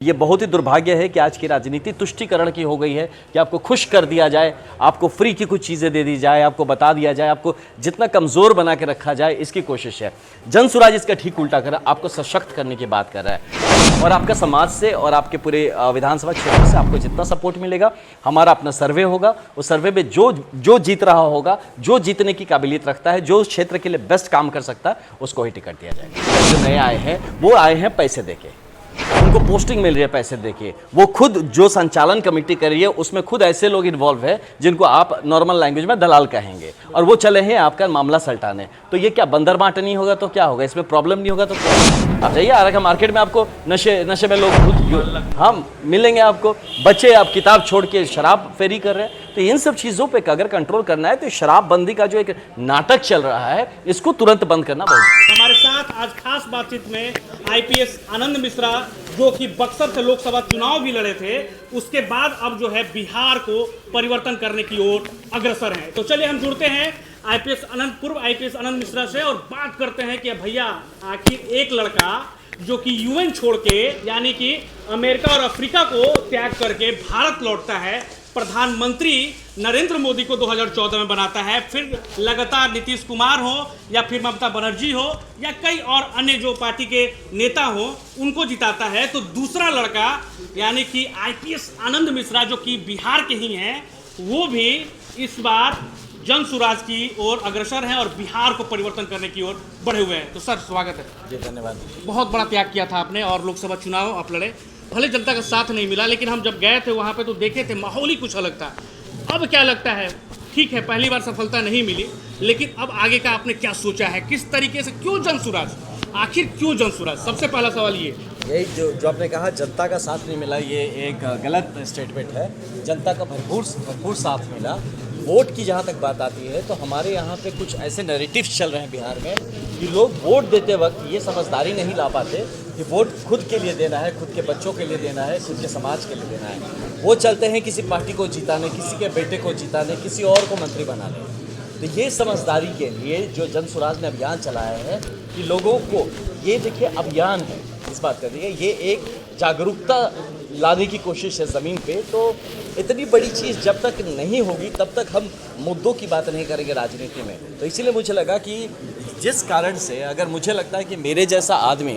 ये बहुत ही दुर्भाग्य है कि आज की राजनीति तुष्टीकरण की हो गई है कि आपको खुश कर दिया जाए, आपको फ्री की कुछ चीज़ें दे दी जाए, आपको बता दिया जाए, आपको जितना कमज़ोर बना के रखा जाए, इसकी कोशिश है। जन स्वराज इसका ठीक उल्टा कर रहा है, आपको सशक्त करने की बात कर रहा है। और आपका समाज से और आपके पूरे विधानसभा क्षेत्र से आपको जितना सपोर्ट मिलेगा, हमारा अपना सर्वे होगा, उस सर्वे में जो जीत रहा होगा, जो जीतने की काबिलियत रखता है, जो क्षेत्र के लिए बेस्ट काम कर सकता है, उसको ही टिकट दिया जाएगा। जो नए आए हैं वो आए हैं पैसे देके, उनको पोस्टिंग मिल रही है पैसे देके, वो खुद जो संचालन कमेटी कर रही है उसमें खुद ऐसे लोग इन्वॉल्व है जिनको आप नॉर्मल लैंग्वेज में दलाल कहेंगे, और वो चले हैं आपका मामला सलटाने। तो ये क्या बंदर बांटनी होगा तो क्या होगा, इसमें प्रॉब्लम नहीं होगा तो क्या? आप जाइए आरा मार्केट में, आपको नशे में लोग हम मिलेंगे, आपको बच्चे आप किताब छोड़ के शराब फेरी कर रहे हैं। तो इन सब चीज़ों पे अगर कंट्रोल करना है तो शराबबंदी का जो एक नाटक चल रहा है इसको तुरंत बंद करना बहुत। हमारे साथ आज खास बातचीत में आईपीएस आनंद मिश्रा, जो कि बक्सर से लोकसभा चुनाव भी लड़े थे, उसके बाद अब जो है बिहार को परिवर्तन करने की ओर अग्रसर हैं। तो चलिए हम जुड़ते हैं पूर्व आईपीएस आनंद मिश्रा से और बात करते हैं कि भैया आखिर एक लड़का जो कि यूएन छोड़ के, यानी कि अमेरिका और अफ्रीका को त्याग करके भारत लौटता है, प्रधानमंत्री नरेंद्र मोदी को 2014 में बनाता है, फिर लगातार नीतीश कुमार हो या फिर ममता बनर्जी हो या कई और अन्य जो पार्टी के नेता हो उनको जिताता है, तो दूसरा लड़का यानी कि आईपीएस आनंद मिश्रा जो कि बिहार के ही हैं, वो भी इस बार जन स्वराज की ओर अग्रसर हैं और बिहार को परिवर्तन करने की ओर बढ़े हुए हैं। तो सर स्वागत है जी। धन्यवाद। बहुत बड़ा त्याग किया था आपने और लोकसभा चुनाव आप लड़े, भले जनता का साथ नहीं मिला, लेकिन हम जब गए थे वहाँ पे तो देखे थे माहौल ही कुछ अलग था। अब क्या लगता है, ठीक है पहली बार सफलता नहीं मिली, लेकिन अब आगे का आपने क्या सोचा है, किस तरीके से, क्यों जन स्वराज, आखिर क्यों जन स्वराज? सबसे पहला सवाल ये। यही जो आपने कहा जनता का साथ नहीं मिला, ये एक गलत स्टेटमेंट है। जनता का भरपूर साथ मिला। वोट की जहाँ तक बात आती है तो हमारे यहाँ पे कुछ ऐसे नैरेटिव्स चल रहे हैं बिहार में कि लोग वोट देते वक्त ये समझदारी नहीं ला पाते कि वोट खुद के लिए देना है, खुद के बच्चों के लिए देना है, खुद के समाज के लिए देना है। वो चलते हैं किसी पार्टी को जिताने, किसी के बेटे को जिताने, किसी और को मंत्री बनाने। तो ये समझदारी के लिए जो जन स्वराज ने अभियान चलाया है कि लोगों को, ये देखिए अभियान है, इस बात कर रही है, ये एक जागरूकता लाने की कोशिश है ज़मीन पे। तो इतनी बड़ी चीज़ जब तक नहीं होगी तब तक हम मुद्दों की बात नहीं करेंगे राजनीति में। तो इसीलिए मुझे लगा कि जिस कारण से, अगर मुझे लगता है कि मेरे जैसा आदमी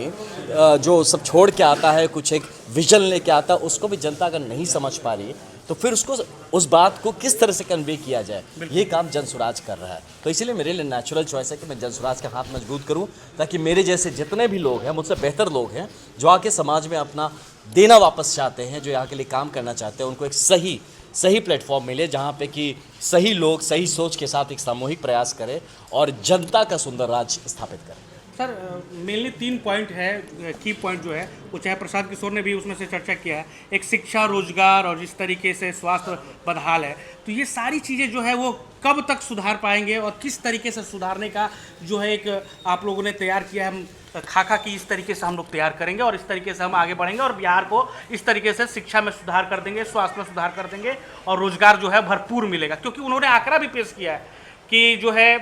जो सब छोड़ के आता है, कुछ एक विजन लेके आता है, उसको भी जनता अगर नहीं समझ पा रही तो फिर उसको उस बात को किस तरह से कन्वे किया जाए, ये काम जन स्वराज कर रहा है। तो इसीलिए मेरे लिए नेचुरल चॉइस है कि मैं जन स्वराज का हाथ मजबूत करूं, ताकि मेरे जैसे जितने भी लोग हैं, मुझसे बेहतर लोग हैं, जो आके समाज में अपना देना वापस चाहते हैं, जो यहाँ के लिए काम करना चाहते हैं, उनको एक सही प्लेटफॉर्म मिले जहाँ पे कि सही लोग सही सोच के साथ एक सामूहिक प्रयास करें और जनता का सुंदर राज स्थापित करें। सर मेनली 3 पॉइंट है, की पॉइंट जो है वो, चाहे प्रसाद किशोर ने भी उसमें से चर्चा किया है, एक शिक्षा, रोजगार और जिस तरीके से स्वास्थ्य बदहाल है, तो ये सारी चीज़ें जो है वो कब तक सुधार पाएंगे और किस तरीके से सुधारने का जो है एक आप लोगों ने तैयार किया है, हम खाका की इस तरीके से हम लोग तैयार करेंगे और इस तरीके से हम आगे बढ़ेंगे और बिहार को इस तरीके से शिक्षा में सुधार कर देंगे, स्वास्थ्य में सुधार कर देंगे और रोजगार जो है भरपूर मिलेगा। क्योंकि उन्होंने आंकड़ा भी पेश किया है कि जो है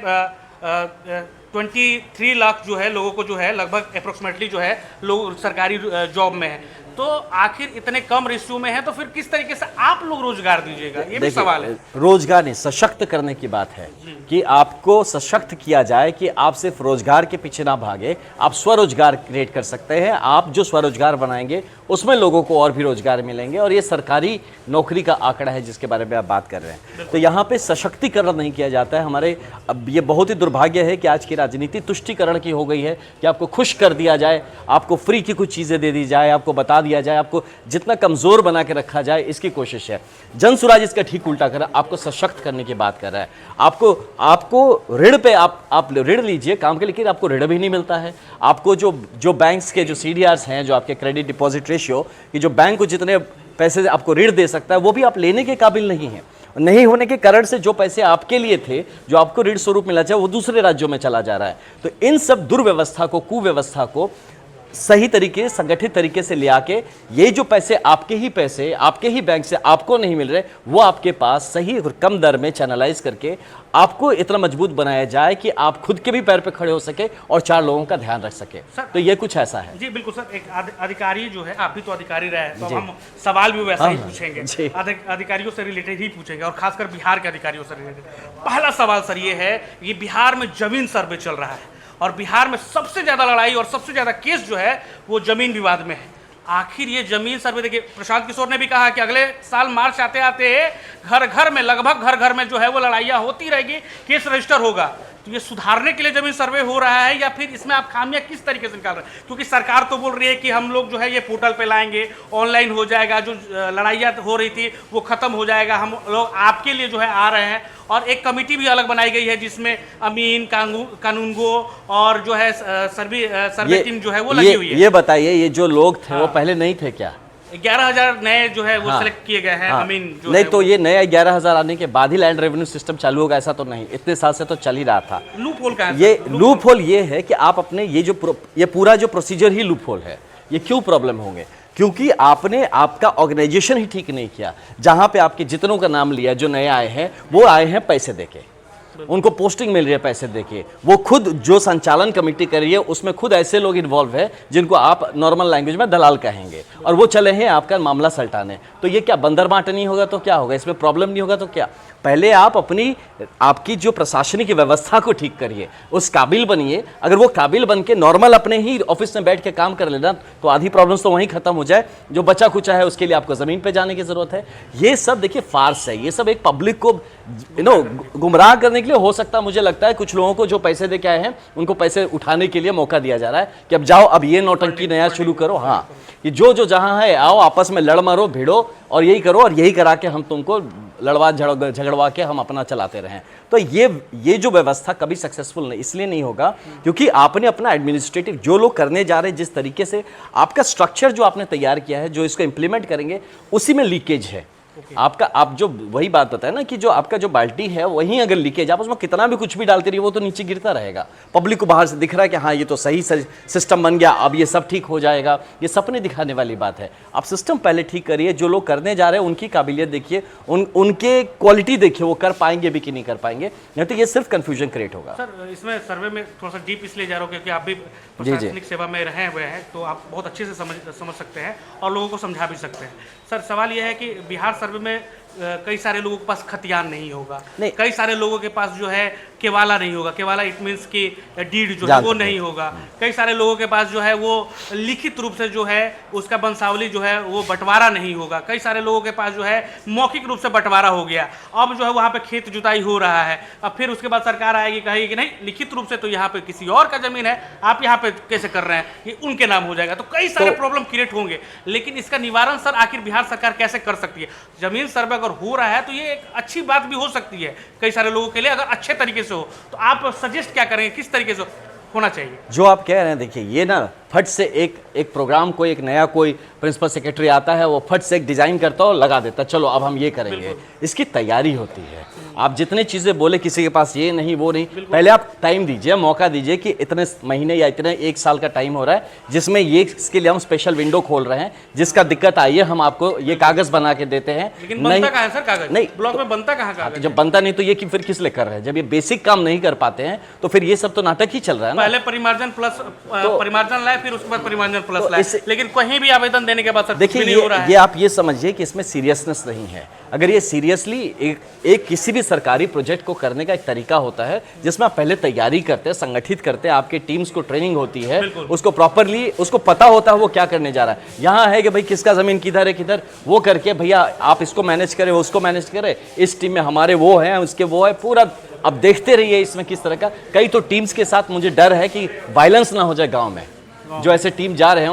23 लाख जो है लोगों को जो है लगभग अप्रोक्सीमेटली जो है लोग सरकारी जॉब में है। तो आखिर इतने कम रेशियो में है तो फिर किस तरीके से आप लोग रोजगार दीजिएगा, ये भी सवाल है। रोजगार नहीं, सशक्त करने की बात है कि आपको सशक्त किया जाए कि आप सिर्फ रोजगार के पीछे ना भागे, आप स्वरोजगार क्रिएट कर सकते हैं। आप जो स्वरोजगार बनाएंगे उसमें लोगों को और भी रोजगार मिलेंगे, और ये सरकारी नौकरी का आंकड़ा है जिसके बारे में आप बात कर रहे हैं। तो यहाँ पे सशक्तिकरण नहीं किया जाता है हमारे। अब ये बहुत ही दुर्भाग्य है कि आज की राजनीति तुष्टीकरण की हो गई है कि आपको खुश कर दिया जाए, आपको फ्री की कुछ चीज़ें दे दी जाए, आपको बता दिया जाए, आपको जितना कमज़ोर बना के रखा जाए, इसकी कोशिश है। जन स्वराज इसका ठीक उल्टा कर रहा है, आपको सशक्त करने की बात कर रहा है। आपको ऋण पे आप ऋण लीजिए काम के, लेकिन आपको ऋण भी नहीं मिलता है। आपको जो बैंक्स के जो CDRs हैं, जो आपके क्रेडिट डिपॉजिट रेशियो, कि जो बैंक को जितने पैसे आपको ऋण दे सकता है वो भी आप लेने के काबिल नहीं होने के कारण से जो पैसे आपके लिए थे, जो आपको ऋण स्वरूप मिला चाहिए, वो दूसरे राज्यों में चला जा रहा है। तो इन सब दुर्व्यवस्था को, कुव्यवस्था को सही तरीके संगठित तरीके से ले आके ये जो पैसे आपके ही बैंक से आपको नहीं मिल रहे, वो आपके पास सही और कम दर में चैनलाइज करके आपको इतना मजबूत बनाया जाए कि आप खुद के भी पैर पे खड़े हो सके और 4 लोगों का ध्यान रख सके। तो ये कुछ ऐसा है। जी बिल्कुल सर। एक अधिकारी जो है, आप भी तो अधिकारी रहे, तो अब हम सवाल भी वैसा ही पूछेंगे, अधिकारियों से रिलेटेड ही पूछेंगे, और खासकर बिहार के अधिकारियों से रिलेटेड। पहला सवाल सर ये है, ये बिहार में जमीन सर्वे चल रहा है और बिहार में सबसे ज्यादा लड़ाई और सबसे ज्यादा केस जो है वो जमीन विवाद में है। आखिर ये जमीन सर्वे, देखिए प्रशांत किशोर ने भी कहा कि अगले साल मार्च आते आते घर घर में, लगभग घर घर में जो है वो लड़ाइयाँ होती रहेगी, केस रजिस्टर होगा। तो ये सुधारने के लिए जमीन सर्वे हो रहा है या फिर इसमें आप खामियां किस तरीके से निकाल रहे हैं? क्योंकि सरकार तो बोल रही है कि हम लोग जो है ये पोर्टल पे लाएंगे, ऑनलाइन हो जाएगा, जो लड़ाइयाँ हो रही थी वो खत्म हो जाएगा, हम लोग आपके लिए जो है आ रहे हैं। और एक कमेटी भी अलग बनाई गई है जिसमें अमीन, कानूनगो और जो है सर्वे टीम जो है वो लगी हुई है। ये बताइए, ये जो लोग थे वो पहले नहीं थे क्या? 11,000 नए जो है वो सिलेक्ट किए गए हैं। अमीन जो नहीं, तो ये नया 11,000 आने के बाद ही लैंड रेवेन्यू सिस्टम चालू होगा ऐसा तो नहीं, इतने साल से तो चल ही रहा था। लूप होल का ये लूप होल ये है कि आप अपने ये पूरा जो प्रोसीजर ही लूप होल है। ये क्यों प्रॉब्लम होंगे? क्योंकि आपने आपका ऑर्गेनाइजेशन ही ठीक नहीं किया। जहां पे आपके जितनों का नाम लिया जो नए आए हैं, वो आए हैं पैसे देके, उनको पोस्टिंग मिल रही है पैसे देके। वो खुद जो संचालन कमेटी कर रही है उसमें खुद ऐसे लोग इन्वॉल्व है जिनको आप नॉर्मल लैंग्वेज में दलाल कहेंगे, और वो चले हैं आपका मामला सल्टाने। तो ये क्या बंदर बांट नहीं होगा तो क्या होगा? इसमें प्रॉब्लम नहीं होगा तो क्या? पहले आप आपकी जो प्रशासनिक व्यवस्था को ठीक करिए, उस काबिल बनिए। अगर वो काबिल बन के नॉर्मल अपने ही ऑफिस में बैठ के काम कर लेना तो आधी प्रॉब्लम्स तो वहीं खत्म हो जाए। जो बचा कुचा है उसके लिए आपको ज़मीन पे जाने की ज़रूरत है। ये सब देखिए फार्स है, ये सब एक पब्लिक को गुमराह करने के लिए हो सकता है। मुझे लगता है कुछ लोगों को जो पैसे दे के आए हैं उनको पैसे उठाने के लिए मौका दिया जा रहा है कि अब जाओ, अब ये नौटंकी नया शुरू करो। हाँ, कि जो जहां है आओ, आपस में लड़ मरो भिड़ो और यही करो, और यही करा के हम तुमको लड़वा झगड़वा के हम अपना चलाते रहें। तो ये जो व्यवस्था कभी सक्सेसफुल नहीं इसलिए नहीं होगा क्योंकि आपने अपना एडमिनिस्ट्रेटिव जो लोग करने जा रहे हैं, जिस तरीके से आपका स्ट्रक्चर जो आपने तैयार किया है, जो इसको इंप्लीमेंट करेंगे उसी में लीकेज है। आप जो वही बात बताए ना कि जो आपका जो बाल्टी है वहीं अगर लीकेज, आप उसमें कितना भी कुछ भी डालते रहिए वो तो नीचे गिरता रहेगा। पब्लिक को बाहर से दिख रहा है कि हाँ ये तो सही सिस्टम बन गया, अब ये सब ठीक हो जाएगा। ये सपने दिखाने वाली बात है। आप सिस्टम पहले ठीक करिए, जो लोग करने जा रहे हैं उनकी काबिलियत देखिए, उनके क्वालिटी देखिए, वो कर पाएंगे भी कि नहीं कर पाएंगे, नहीं तो ये सिर्फ कंफ्यूजन क्रिएट होगा। सर इसमें सर्वे में थोड़ा सा डीप इसलिए जा रहा हूँ क्योंकि आप भी प्रशासनिक सेवा में रहे हुए हैं, तो आप बहुत अच्छे से समझ सकते हैं और लोगों को समझा भी सकते हैं। सर सवाल यह है कि बिहार सर्वे में कई सारे लोगों के पास खतियान नहीं होगा, कई सारे लोगों के पास जो है केवाला नहीं होगा, केवाला इट मीन्स की डीड जो है वो नहीं होगा। कई सारे लोगों के पास जो है वो लिखित रूप से जो है उसका वंशावली जो है वो बंटवारा नहीं होगा। कई सारे लोगों के पास जो है मौखिक रूप से बंटवारा हो गया, अब जो है वहाँ पे खेत जुताई हो रहा है। अब फिर उसके बाद सरकार आएगी, कहेगी कि नहीं लिखित रूप से तो यहाँ पे किसी और का जमीन है, आप यहाँ पे कैसे कर रहे हैं, ये उनके नाम हो जाएगा। तो कई सारे प्रॉब्लम क्रिएट होंगे, लेकिन इसका निवारण सर आखिर बिहार सरकार कैसे कर सकती है? जमीन सर्वे अगर हो रहा है तो ये एक अच्छी बात भी हो सकती है कई सारे लोगों के लिए, अगर अच्छे तरीके से हो। तो आप सजेस्ट क्या करेंगे, किस तरीके से होना चाहिए? जो आप कह रहे हैं, देखिए ये ना फट से एक प्रोग्राम को एक नया कोई प्रिंसिपल सेक्रेटरी आता है, वो फट से एक डिजाइन करता और लगा देता, चलो अब हम ये करेंगे। इसकी तैयारी होती है। आप जितने चीजें बोले किसी के पास ये नहीं वो नहीं, पहले आप टाइम दीजिए, मौका दीजिए कि इतने महीने या इतने 1 साल का टाइम हो रहा है जिसमें ये इसके लिए हम स्पेशल विंडो खोल रहे हैं। जिसका दिक्कत आई है हम आपको ये कागज बना के देते हैं। लेकिन बनता कहाँ है सर कागज? नहीं, ब्लॉक में बनता कहाँ कागज? जब बनता नहीं तो ये फिर किस लिए कर रहे हैं? जब ये बेसिक काम नहीं कर पाते हैं तो फिर ये सब तो नाटक ही चल रहा है ना। पहले परिमार्जन प्लस परिमार्जन लाए, फिर उसके बाद परिमार्जन प्लस लाए, लेकिन कहीं भी आवेदन देने के बाद सर देखिए ये आप ये समझिए कि इसमें सीरियसनेस नहीं है। अगर ये सीरियसली एक किसी भी सरकारी प्रोजेक्ट को करने का एक तरीका होता है जिसमें आप पहले तैयारी करते हैं, संगठित करते हैं, आपके टीम्स को ट्रेनिंग होती है, उसको प्रॉपरली उसको पता होता है वो क्या करने जा रहा है। यहाँ है कि भाई किसका जमीन किधर है किधर, वो करके भैया आप इसको मैनेज करें, उसको मैनेज करें, इस टीम में हमारे वो हैं उसके वो है, पूरा अब देखते रहिए इसमें किस तरह का। कई तो टीम्स के साथ मुझे डर है कि वायलेंस ना हो जाए गाँव में, जो ऐसे टीम जा रहे हैं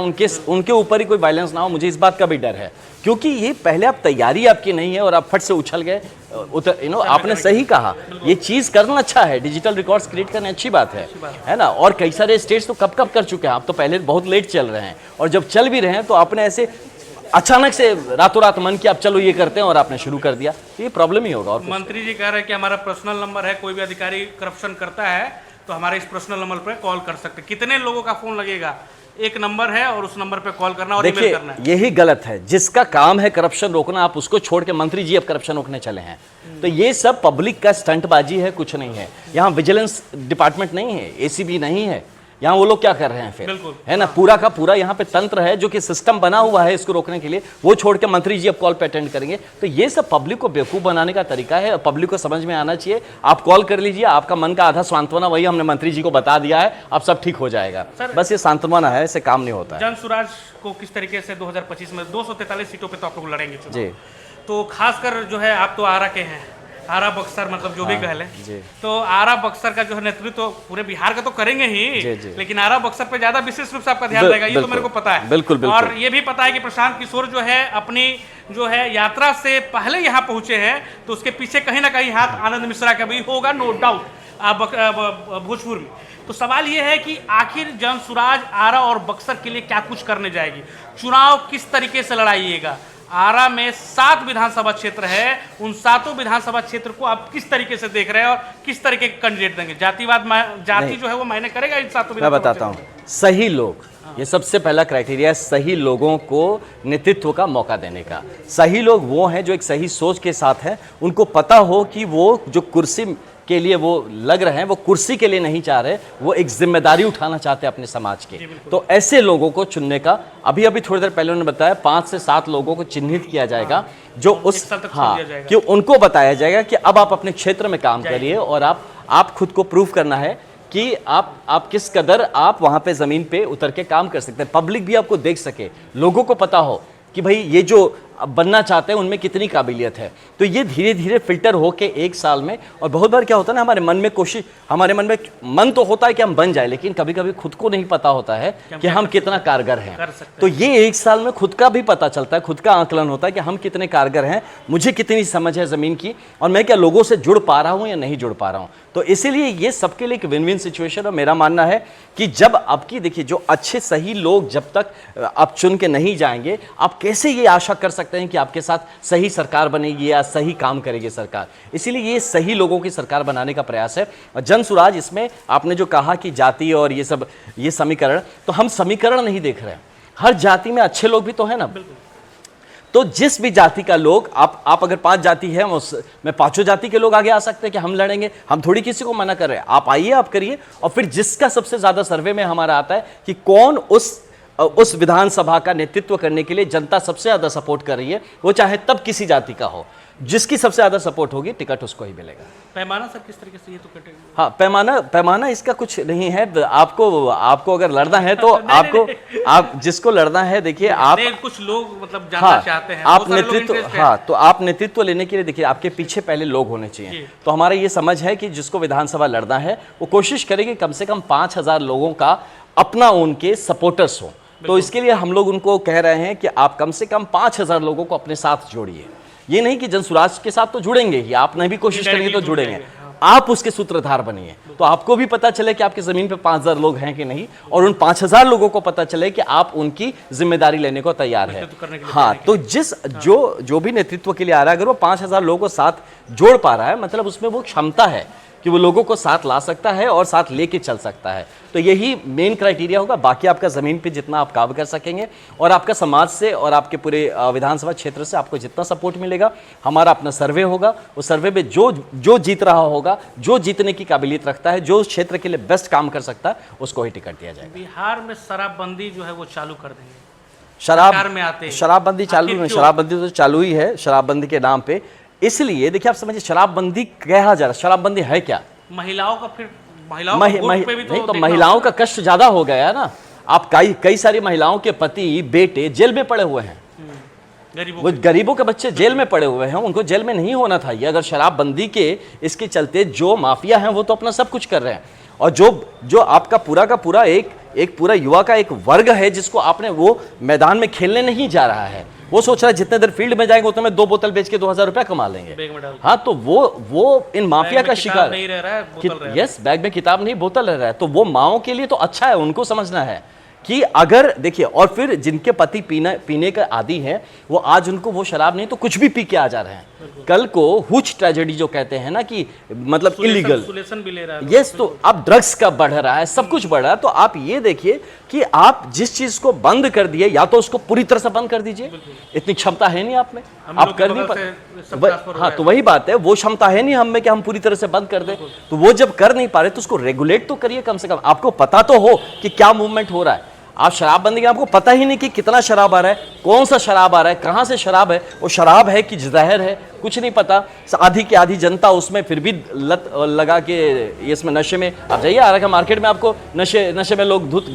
उनके ऊपर ही कोई वायलेंस ना हो, मुझे इस बात का भी डर है। क्योंकि ये पहले आप तैयारी आपकी नहीं है और आप फट से उछल गए। आपने सही कहा, ये चीज करना अच्छा है, डिजिटल रिकॉर्ड्स क्रिएट करना अच्छी बात है ना। और कई सारे स्टेट्स तो कब कर चुके हैं, आप तो पहले बहुत लेट चल रहे हैं, और जब चल भी रहे हैं तो आपने ऐसे अचानक से रातों रात मन किया अब चलो ये करते हैं और आपने शुरू कर दिया, ये प्रॉब्लम ही होगा। और मंत्री जी कह रहे हैं कि हमारा पर्सनल नंबर है, कोई भी अधिकारी करप्शन करता है तो हमारे इस पर्सनल नंबर पर कॉल कर सकते। कितने लोगों का फोन लगेगा? एक नंबर है और उस नंबर पे कॉल करना और ईमेल देखिए करना है। यही गलत है, जिसका काम है करप्शन रोकना, आप उसको छोड़ के मंत्री जी अब करप्शन रोकने चले हैं। तो ये सब पब्लिक का स्टंटबाजी है, कुछ नहीं है। यहाँ विजिलेंस डिपार्टमेंट नहीं है, एसीबी नहीं है, यहाँ वो लोग क्या कर रहे हैं फिर, बिल्कुल। है ना। पूरा का पूरा यहाँ पे तंत्र है जो कि सिस्टम बना हुआ है इसको रोकने के लिए, वो छोड़ के मंत्री जी अब कॉल पे अटेंड करेंगे। तो ये सब पब्लिक को बेवकूफ बनाने का तरीका है। पब्लिक को समझ में आना चाहिए, आप कॉल कर लीजिए, आपका मन का आधा सांत्वना वही हमने मंत्री जी को बता दिया है, अब सब ठीक हो जाएगा। बस ये सांत्वना है, ऐसे काम नहीं होता है। जन स्वराज को किस तरीके से 2025 में 243 सीटों पे तो आप लोग लड़ेंगे चुनाव। जी। तो खासकर जो है आप तो आरा के हैं, आरा बक्सर मतलब जो भी कह लें, तो आरा बक्सर का जो है नेतृत्व तो पूरे बिहार का तो करेंगे ही, जी। लेकिन आरा बक्सर पे ज्यादा विशेष रूप से आपका ध्यान रहेगा, ये तो मेरे को पता है। बिल्कुल। और ये भी पता है कि प्रशांत किशोर जो है अपनी जो है यात्रा से पहले यहाँ पहुंचे हैं, तो उसके पीछे कहीं ना कहीं हाथ आनंद मिश्रा का भी होगा, नो डाउट, भोजपुर में। तो सवाल ये है कि आखिर जन स्वराज आरा और बक्सर के लिए क्या कुछ करने जाएगी, चुनाव किस तरीके से लड़ाइएगा। आरा में 7 विधानसभा क्षेत्र है, उन 7 विधानसभा क्षेत्र को आप किस तरीके से देख रहे हैं और किस तरीके के कैंडिडेट देंगे। जाति जो है वो मायने करेगा इन 7 मैं बताता हूँ, सही लोग, ये सबसे पहला क्राइटेरिया है सही लोगों को नेतृत्व का मौका देने का। सही लोग वो हैं जो एक सही सोच के साथ हैं, उनको पता हो कि वो जो कुर्सी के लिए वो लग रहे हैं, वो कुर्सी के लिए नहीं चाह रहे, वो एक जिम्मेदारी उठाना चाहते हैं अपने समाज की। तो ऐसे लोगों को चुनने का, अभी थोड़ी देर पहले उन्होंने बताया 5 से 7 लोगों को चिन्हित किया जाएगा, जो उस कि उनको बताया जाएगा कि अब आप अपने क्षेत्र में काम करिए और आप खुद को प्रूव करना है कि आप किस कदर आप वहां पे जमीन पे उतर के काम कर सकते हैं। पब्लिक भी आपको देख सके, लोगों को पता हो कि भाई ये जो बनना चाहते हैं उनमें कितनी काबिलियत है। तो ये धीरे धीरे फिल्टर होके 1 साल में, और बहुत बार क्या होता है ना, हमारे मन में मन तो होता है कि हम बन जाए, लेकिन कभी कभी खुद को नहीं पता होता है कि हम कितना कारगर हैं। तो ये 1 साल में खुद का भी पता चलता है, खुद का आकलन होता है कि हम कितने कारगर हैं, मुझे कितनी समझ है ज़मीन की, और मैं क्या लोगों से जुड़ पा रहा हूँ या नहीं जुड़ पा रहा हूँ। तो इसीलिए ये सबके लिए एक विन विन सिचुएशन है। मेरा मानना है कि जब आपकी, देखिए, जो अच्छे सही लोग जब तक आप चुन के नहीं जाएंगे, आप कैसे ये आशा कर सकते हैं कि आपके साथ सही सरकार बनेगी या सही काम करेगी सरकार। इसीलिए ये सही लोगों की सरकार बनाने का प्रयास है। और जन स्वराज, इसमें आपने जो कहा कि जाति और ये समीकरण, तो हम समीकरण नहीं देख रहे हैं, हर जाति में अच्छे लोग भी तो है ना। तो जिस भी जाति का लोग, आप अगर 5 जाति है, मैं 5 जाति के लोग आगे आ सकते हैं कि हम लड़ेंगे, हम थोड़ी किसी को मना कर रहे हैं। आप आइए, आप करिए, और फिर जिसका सबसे ज्यादा सर्वे में हमारा आता है कि कौन उस विधानसभा का नेतृत्व करने के लिए जनता सबसे ज्यादा सपोर्ट कर रही है, वो चाहे तब किसी जाति का हो, जिसकी सबसे ज्यादा सपोर्ट होगी टिकट उसको ही मिलेगा। पैमाना सर किस तरीके से, ये तो हाँ, पैमाना इसका कुछ नहीं है। आपको अगर लड़ना है तो आप जिसको लड़ना है, देखिए, आप कुछ लोग मतलब जानना चाहते हैं, आप नेतृत्व, तो आप नेतृत्व लेने के लिए, देखिए, आपके पीछे पहले लोग होने चाहिए। तो हमारा ये समझ है कि जिसको विधानसभा लड़ना है वो कोशिश करेगी कम से कम 5000 लोगों का अपना उनके सपोर्टर्स हो। तो इसके लिए हम लोग उनको कह रहे हैं कि आप कम से कम 5000 लोगों को अपने साथ जोड़िए। ये नहीं कि जन स्वराज के साथ तो जुड़ेंगे ही, आप नहीं भी कोशिश करेंगे तो जुड़ेंगे, आप उसके सूत्रधार बनिए। तो आपको भी पता चले कि आपकी जमीन पे 5000 लोग हैं कि नहीं, और उन 5000 लोगों को पता चले कि आप उनकी जिम्मेदारी लेने को तैयार है। हाँ, तो जो भी नेतृत्व के लिए आ रहा है, अगर वो 5000 लोगों को साथ जोड़ पा रहा है, मतलब उसमें वो क्षमता है कि वो लोगों को साथ ला सकता है और साथ लेके चल सकता है। तो यही मेन क्राइटेरिया होगा। बाकी आपका ज़मीन पे जितना आप काम कर सकेंगे, और आपका समाज से और आपके पूरे विधानसभा क्षेत्र से आपको जितना सपोर्ट मिलेगा, हमारा अपना सर्वे होगा, उस सर्वे में जो जीत रहा होगा, जो जीतने की काबिलियत रखता है, जो क्षेत्र के लिए बेस्ट काम कर सकता है, उसको ही टिकट दिया जाएगा। बिहार में शराबबंदी जो है वो चालू कर देंगे, शराबबंदी चालू है, शराबबंदी तो चालू ही है, शराबबंदी के नाम पे। इसलिए देखिए, आप समझिए, शराबबंदी कहा जा रहा है, शराबबंदी है क्या? महिलाओं का, फिर महिलाओं का कष्ट ज्यादा हो गया ना। आप कई सारी महिलाओं के पति, बेटे जेल में पड़े हुए हैं, वो गरीबों के बच्चे जेल में पड़े हुए हैं, उनको जेल में नहीं होना था। ये अगर शराबबंदी के इसके चलते जो माफिया हैं वो तो अपना सब कुछ कर रहे हैं, और जो आपका पूरा का पूरा एक पूरा युवा का एक वर्ग है जिसको आपने, वो मैदान में खेलने नहीं जा रहा है, वो सोच रहा है जितने देर फील्ड में जाएंगे उतने में 2 बोतल बेच के 2000 रुपया कमा लेंगे। हाँ, तो वो इन माफिया का शिकार नहीं रह रहा है, यस, बैग में किताब नहीं बोतल रह रहा है। तो वो माओ के लिए तो अच्छा है, उनको समझना है कि अगर देखिए, और फिर जिनके पति पीने का आदी हैं, वो आज उनको वो शराब नहीं तो कुछ भी पी के आ जा रहे हैं। कल को हुच ट्रेजेडी जो कहते हैं ना, कि मतलब इलीगल भी ले रहा है। यस, तो अब ड्रग्स का बढ़ रहा है, सब कुछ बढ़ रहा है। तो आप ये देखिए कि आप जिस चीज को बंद कर दिए, या तो उसको पूरी तरह से बंद कर दीजिए, इतनी क्षमता है नहीं आप में, आप कर नहीं पाते। हाँ, तो वही बात है, वो क्षमता है नहीं हम में कि हम पूरी तरह से बंद कर दें। तो वो जब कर नहीं पा रहे तो उसको रेगुलेट तो करिए कम से कम। आपको पता तो हो कि क्या मूवमेंट हो रहा है। आप शराबबंदी का आपको पता ही नहीं कि कितना शराब आ रहा है, कौन सा शराब आ रहा है, कहाँ से शराब है, वो शराब है कि जहर है, कुछ नहीं पता। आधी की आधी जनता उसमें फिर भी लत लगा के इसमें नशे में। आप जाइए आ रहा मार्केट में, आपको नशे में लोग धुत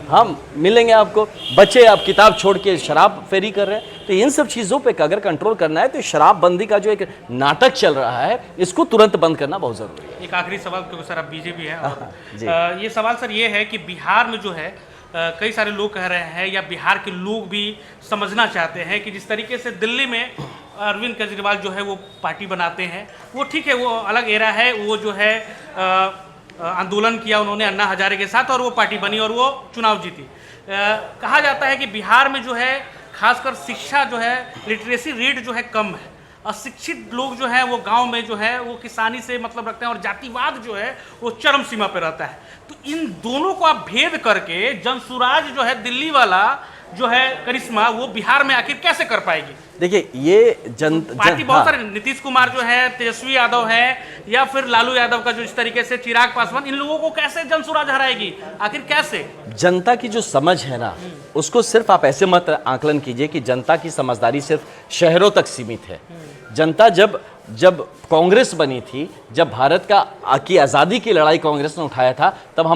हम मिलेंगे आपको। बच्चे आप किताब छोड़ के शराब फेरी कर रहे हैं। तो इन सब चीज़ों पे अगर कंट्रोल करना है तो शराबबंदी का जो एक नाटक चल रहा है, इसको तुरंत बंद करना बहुत ज़रूरी है। एक आखिरी सवाल, क्योंकि सर आप बीजेपी हैं, और ये सवाल सर ये है कि बिहार में जो है कई सारे लोग कह रहे हैं, या बिहार के लोग भी समझना चाहते हैं कि जिस तरीके से दिल्ली में अरविंद केजरीवाल जो है वो पार्टी बनाते हैं, वो ठीक है, वो अलग एरा है, वो जो है आंदोलन किया उन्होंने अन्ना हजारे के साथ, और वो पार्टी बनी और वो चुनाव जीती। कहा जाता है कि बिहार में जो है खासकर शिक्षा जो है, लिटरेसी रेट जो है कम है, अशिक्षित लोग जो है वो गांव में जो है वो किसानी से मतलब रखते हैं, और जातिवाद जो है वो चरम सीमा पर रहता है। तो इन दोनों को आप भेद करके जनसुराज जो है दिल्ली वाला जो है करिश्मा, वो बिहार में आखिर कैसे कर पाएगी? देखिए, ये पार्टी बहुत सारे, नीतीश कुमार जो है, तेजस्वी यादव है, या फिर लालू यादव का जो इस तरीके से चिराग पासवान, इन लोगों को कैसे जनसुराज हराएगी आखिर कैसे? जनता की जो समझ है ना, उसको सिर्फ आप ऐसे मत आकलन कीजिए कि जनता की समझदारी सिर्फ शहरों तक सीमित है। जनता जब कांग्रेस बनी थी, जब भारत की आज़ादी की लड़ाई कांग्रेस ने उठाया था, तब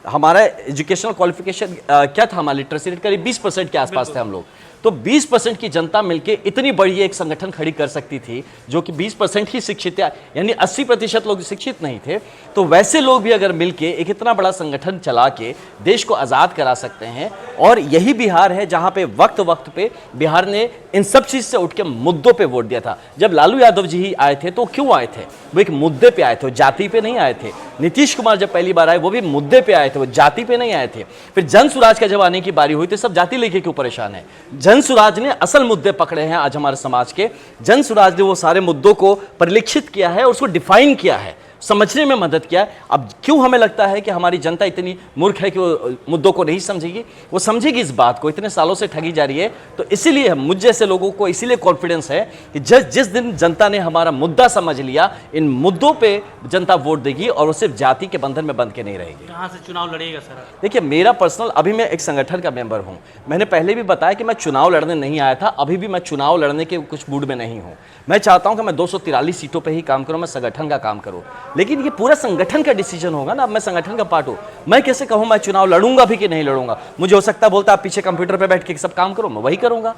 हमारा एजुकेशनल क्वालिफिकेशन क्या था, हमारा लिटरेसी रेट करीब 20% के आसपास थे हम लोग। तो 20% की जनता मिलके इतनी बड़ी एक संगठन खड़ी कर सकती थी, जो कि 20% ही शिक्षित है, यानी 80% लोग शिक्षित नहीं थे। तो वैसे लोग भी अगर मिलके एक इतना बड़ा संगठन चला के देश को आज़ाद करा सकते हैं। और यही बिहार है जहाँ पे वक्त पे बिहार ने इन सब चीज़ से उठ के मुद्दों पे वोट दिया था। जब लालू यादव जी ही आए थे तो क्यों आए थे? वो एक मुद्दे पे आए थे, जाति पे नहीं आए थे। नीतीश कुमार जब पहली बार आए वो भी मुद्दे पे आए थे, वो जाति पे नहीं आए थे। फिर जनसुराज का जब आने की बारी हुई तो सब जाति लेके क्यों परेशान है? जनसुराज ने असल मुद्दे पकड़े हैं आज हमारे समाज के। जनसुराज ने वो सारे मुद्दों को परिलक्षित किया है और उसको डिफाइन किया है, समझने में मदद किया। अब क्यों हमें लगता है कि हमारी जनता इतनी मूर्ख है कि वो मुद्दों को नहीं समझेगी? वो समझेगी इस बात को, इतने सालों से ठगी जा रही है। तो इसीलिए मुझ जैसे लोगों को इसीलिए कॉन्फिडेंस है कि जिस दिन जनता ने हमारा मुद्दा समझ लिया, इन मुद्दों पे जनता वोट देगी और वो सिर्फ जाति के बंधन में बंध के नहीं रहेगी। कहाँ से चुनाव लड़ेगा सर? देखिए, मेरा पर्सनल, अभी मैं एक संगठन का मेंबर हूँ। मैंने पहले भी बताया कि मैं चुनाव लड़ने नहीं आया था, अभी भी मैं चुनाव लड़ने के कुछ मूड में नहीं हूँ। मैं चाहता हूँ कि मैं 243 सीटों पर ही काम करूँ, मैं संगठन का काम करूँ। लेकिन ये पूरा संगठन का डिसीजन होगा ना। अब मैं संगठन का पार्ट हूं, मैं कैसे कहूं मैं चुनाव लड़ूंगा भी कि नहीं लड़ूंगा? मुझे हो सकता है बोलता आप पीछे कंप्यूटर पे बैठ के सब काम करो, मैं वही करूंगा।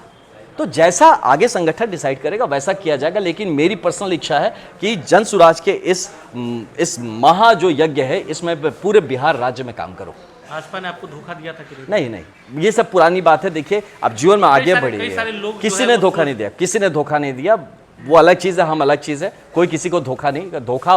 तो जैसा आगे संगठन डिसाइड करेगा वैसा किया जाएगा। लेकिन मेरी पर्सनल इच्छा है कि जनसुराज के इस महा जो यज्ञ है, इसमें पूरे बिहार राज्य में काम करो। भाजपा ने आपको धोखा दिया था कि नहीं, ये सब पुरानी बात है। देखिए, अब जीवन में आगे बढ़िए, किसी ने धोखा नहीं दिया, किसी ने धोखा नहीं दिया। वो अलग चीज़ है, हम अलग चीज़ है। कोई किसी को धोखा नहीं, धोखा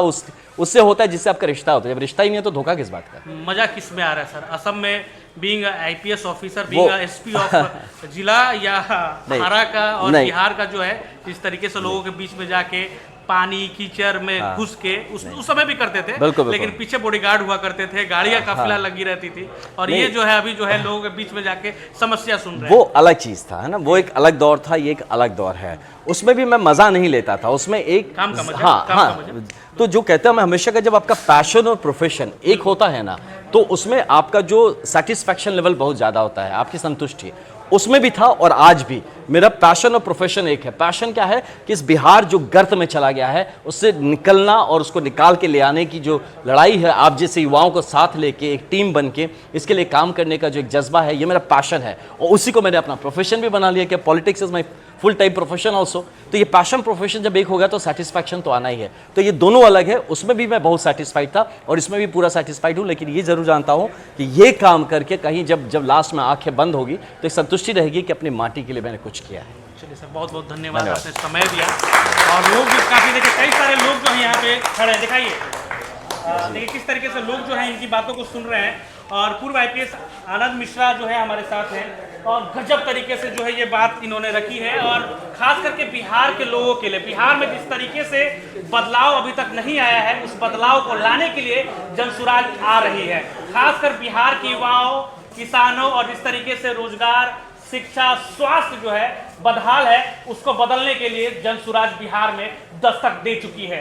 उससे होता है जिससे आपका रिश्ता होता है। जब रिश्ता ही नहीं है तो धोखा किस बात का? मजा किस में आ रहा है सर? असम में being IPS officer, being SP of जिला, या हारा का और बिहार का जो है इस तरीके से लोगों के बीच में जाके पानी कीचड़ में घुस के उस समय भी करते थे। बिल्कुल। लेकिन पीछे बॉडीगार्ड हुआ करते थे, गाड़ियां काफिला लगी रहती थी, और ये जो है अभी जो है लोगों के बीच में जाके समस्या सुन रहे हैं। वो अलग चीज था, है ना, वो एक अलग दौर था, ये एक अलग दौर है। उसमें भी मैं मजा नहीं लेता था, उसमें एक काम का मजा। तो जो कहते हैं मैं हमेशा का, जब आपका पैशन और प्रोफेशन एक होता है ना, तो उसमें आपका जो सेटिस्फैक्शन लेवल बहुत ज़्यादा होता है, आपकी संतुष्टि। उसमें भी था और आज भी मेरा पैशन और प्रोफेशन एक है। पैशन क्या है कि इस बिहार जो गर्त में चला गया है उससे निकलना और उसको निकाल के ले आने की जो लड़ाई है, आप जैसे युवाओं को साथ लेके एक टीम बन के इसके लिए काम करने का जो एक जज्बा है, ये मेरा पैशन है। और उसी को मैंने अपना प्रोफेशन भी बना लिया कि politics is my full time profession also. तो ये पैशन प्रोफेशन जब एक हो गया तो सेटिस्फैक्शन तो आना ही है। तो ये दोनों अलग है। उसमें भी मैं बहुत सेटिस्फाइड था और इसमें भी पूरा सेटिस्फाइड हूँ। लेकिन ये जरूर जानता हूँ कि ये काम करके कहीं जब लास्ट में आंखें बंद होगी तो एक संतुष्टि रहेगी कि अपनी माटी के लिए मैंने कुछ किया है। चलिए सर, बहुत बहुत धन्यवाद, आपने समय दिया। और लोग भी काफ़ी देखे, कई सारे लोग जो हैं यहाँ पे खड़े हैं, दिखाइए देखिए किस तरीके से लोग जो हैं इनकी बातों को सुन रहे हैं। और पूर्व आईपीएस आनंद मिश्रा जो है हमारे साथ हैं और गजब तरीके से जो है ये बात इन्होंने रखी है और खास करके बिहार के लोगों के लिए, बिहार में जिस तरीके से बदलाव अभी तक नहीं आया है उस बदलाव को लाने के लिए जनसुराज आ रही है। खासकर बिहार के युवाओं, किसानों और जिस तरीके से रोजगार, शिक्षा, स्वास्थ्य जो है बदहाल है उसको बदलने के लिए जनसुराज बिहार में दस्तक दे चुकी है।